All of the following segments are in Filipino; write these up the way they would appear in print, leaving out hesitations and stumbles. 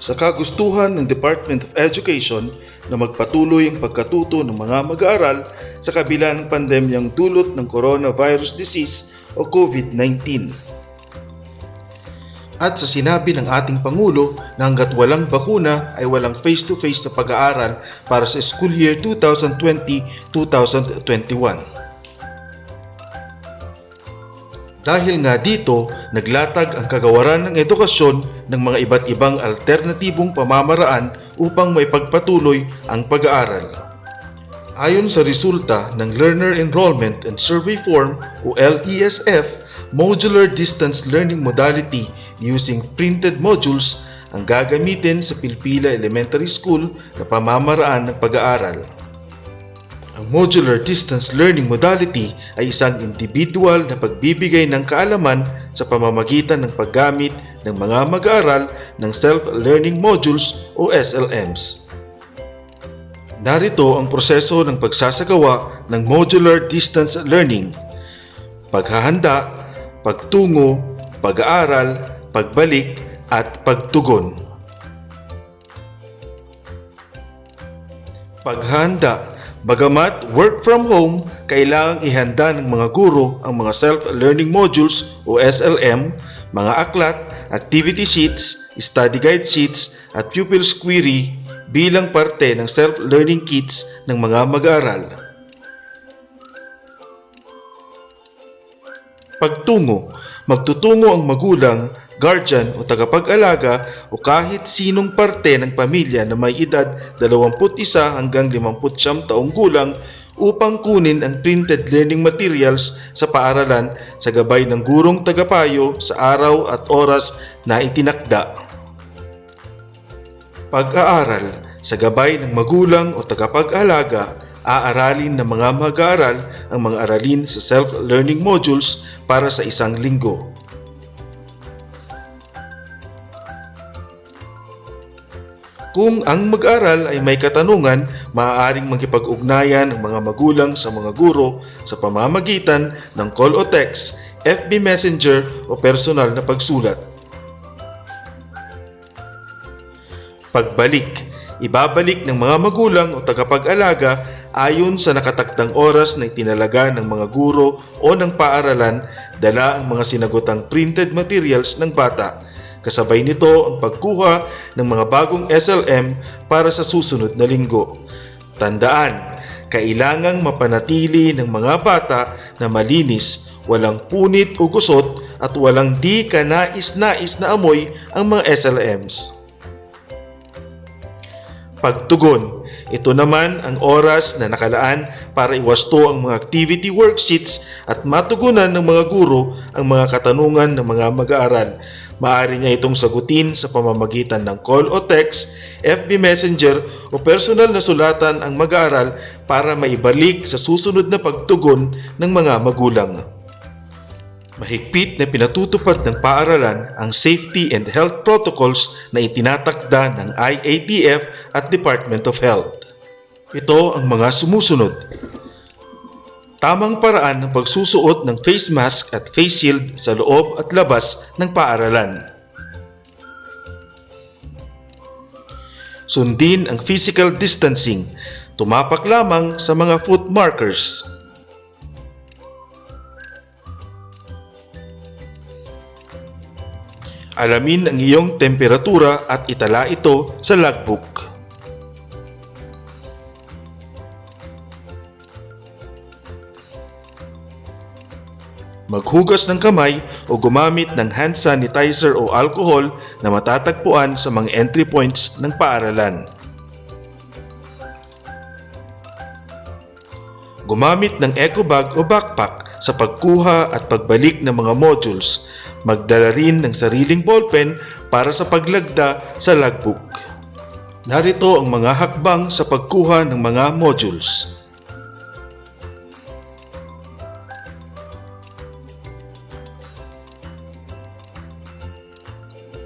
Sa kagustuhan ng Department of Education na magpatuloy ang pagkatuto ng mga mag-aaral sa kabila ng pandemyang dulot ng coronavirus disease o COVID-19. At sa sinabi ng ating Pangulo na hanggat walang bakuna ay walang face-to-face na pag-aaral para sa school year 2020-2021. Dahil nga dito, naglatag ang kagawaran ng edukasyon ng mga iba't ibang alternatibong pamamaraan upang maipagpatuloy ang pag-aaral. Ayon sa resulta ng Learner Enrollment and Survey Form o LESF, Modular Distance Learning Modality using printed modules ang gagamitin sa Pilpila Elementary School na pamamaraan ng pag-aaral. Ang Modular Distance Learning Modality ay isang individual na pagbibigay ng kaalaman sa pamamagitan ng paggamit ng mga mag-aaral ng Self-Learning Modules o SLMs. Narito ang proseso ng pagsasagawa ng Modular Distance Learning: paghahanda, pagtungo, pag-aaral, pagbalik, at pagtugon. Paghahanda. Bagamat work from home, kailangang ihanda ng mga guro ang mga self-learning modules o SLM, mga aklat, activity sheets, study guide sheets, at pupils query bilang parte ng self-learning kits ng mga mag-aaral. Pagtungo. Magtutungo ang magulang, guardian o tagapag-alaga o kahit sinong parte ng pamilya na may edad 21 hanggang 59 taong gulang upang kunin ang printed learning materials sa paaralan sa gabay ng gurong tagapayo sa araw at oras na itinakda. Pag-aaral. Sa gabay ng magulang o tagapag-alaga, aaralin ng mga mag-aaral ang mga aralin sa self-learning modules para sa isang linggo. Kung ang mag-aaral ay may katanungan, maaaring makipag-ugnayan ang mga magulang sa mga guro sa pamamagitan ng call o text, FB Messenger o personal na pagsulat. Pagbalik. Ibabalik ng mga magulang o tagapag-alaga ayon sa nakatakdang oras na itinalaga ng mga guro o ng paaralan, dala ang mga sinagutang printed materials ng bata. Kasabay nito ang pagkuha ng mga bagong SLM para sa susunod na linggo. Tandaan, kailangang mapanatili ng mga bata na malinis, walang punit o gusot at walang di kanais-nais na amoy ang mga SLMs. Pagtugon. Ito naman ang oras na nakalaan para iwasto ang mga activity worksheets at matugunan ng mga guro ang mga katanungan ng mga mag-aaral. Maaari niya itong sagutin sa pamamagitan ng call o text, FB Messenger o personal na sulatan ang mag-aaral para maibalik sa susunod na pagtugon ng mga magulang. Mahigpit na pinatutupad ng paaralan ang safety and health protocols na itinatakda ng IATF at Department of Health. Ito ang mga sumusunod. Tamang paraan ng pagsusuot ng face mask at face shield sa loob at labas ng paaralan. Sundin ang physical distancing. Tumapak lamang sa mga foot markers. Alamin ang iyong temperatura at itala ito sa logbook. Maghugas ng kamay o gumamit ng hand sanitizer o alcohol na matatagpuan sa mga entry points ng paaralan. Gumamit ng eco bag o backpack sa pagkuha at pagbalik ng mga modules. Magdala rin ng sariling ballpen para sa paglagda sa logbook. Narito ang mga hakbang sa pagkuha ng mga modules.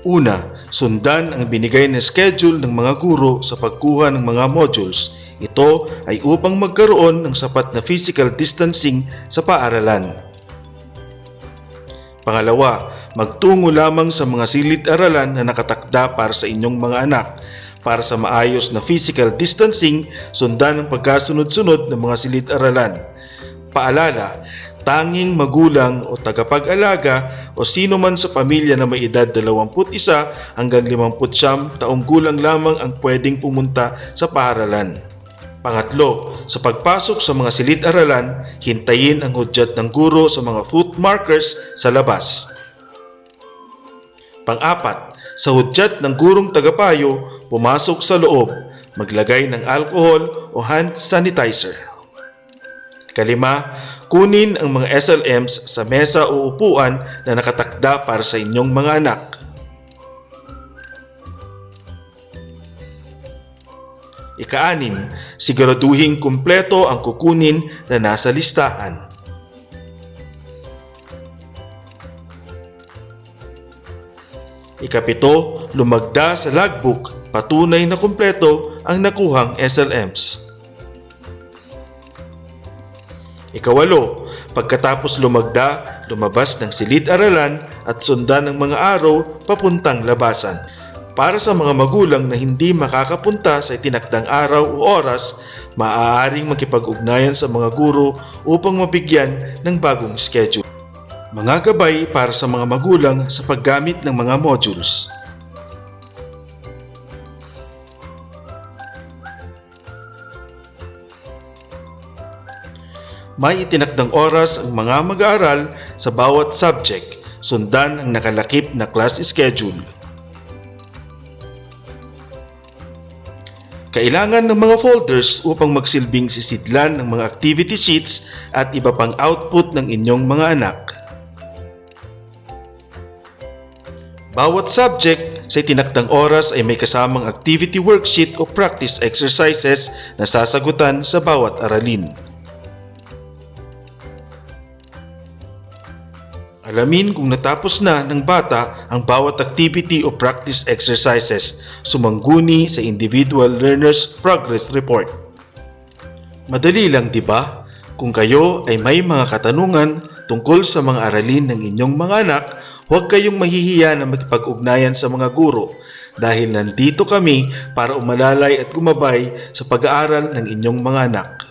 Una, sundan ang binigay na schedule ng mga guro sa pagkuha ng mga modules. Ito ay upang magkaroon ng sapat na physical distancing sa paaralan. Pangalawa, magtungo lamang sa mga silid-aralan na nakatakda para sa inyong mga anak. Para sa maayos na physical distancing, sundan ang pagkasunod-sunod ng mga silid-aralan. Paalala, tanging magulang o tagapag-alaga o sino man sa pamilya na may edad 21 hanggang 59 taong gulang lamang ang pwedeng pumunta sa paaralan. Pangatlo, sa pagpasok sa mga silid-aralan, hintayin ang hudyat ng guro sa mga foot markers sa labas. Pang-apat, sa hudyat ng gurong tagapayo, pumasok sa loob, maglagay ng alcohol o hand sanitizer. Kalima, kunin ang mga SLMs sa mesa o upuan na nakatakda para sa inyong mga anak. Ika-anim, siguraduhing kumpleto ang kukunin na nasa listahan. Ika-pito, lumagda sa logbook, patunay na kumpleto ang nakuhang SLMs. Ika-walo, pagkatapos lumagda, lumabas ng silid-aralan at sundan ng mga araw papuntang labasan. Para sa mga magulang na hindi makakapunta sa itinakdang araw o oras, maaaring makipag-ugnayan sa mga guro upang mabigyan ng bagong schedule. Mga gabay para sa mga magulang sa paggamit ng mga modules. May itinakdang oras ang mga mag-aaral sa bawat subject, sundan ang nakalakip na class schedule. Kailangan ng mga folders upang magsilbing sisidlan ng mga activity sheets at iba pang output ng inyong mga anak. Bawat subject sa itinakdang oras ay may kasamang activity worksheet o practice exercises na sasagutan sa bawat aralin. Alamin kung natapos na ng bata ang bawat activity o practice exercises. Sumangguni sa Individual Learner's Progress Report. Madali lang, di ba? Kung kayo ay may mga katanungan tungkol sa mga aralin ng inyong mga anak, huwag kayong mahihiya na makipag-ugnayan sa mga guro dahil nandito kami para umalalay at gumabay sa pag-aaral ng inyong mga anak.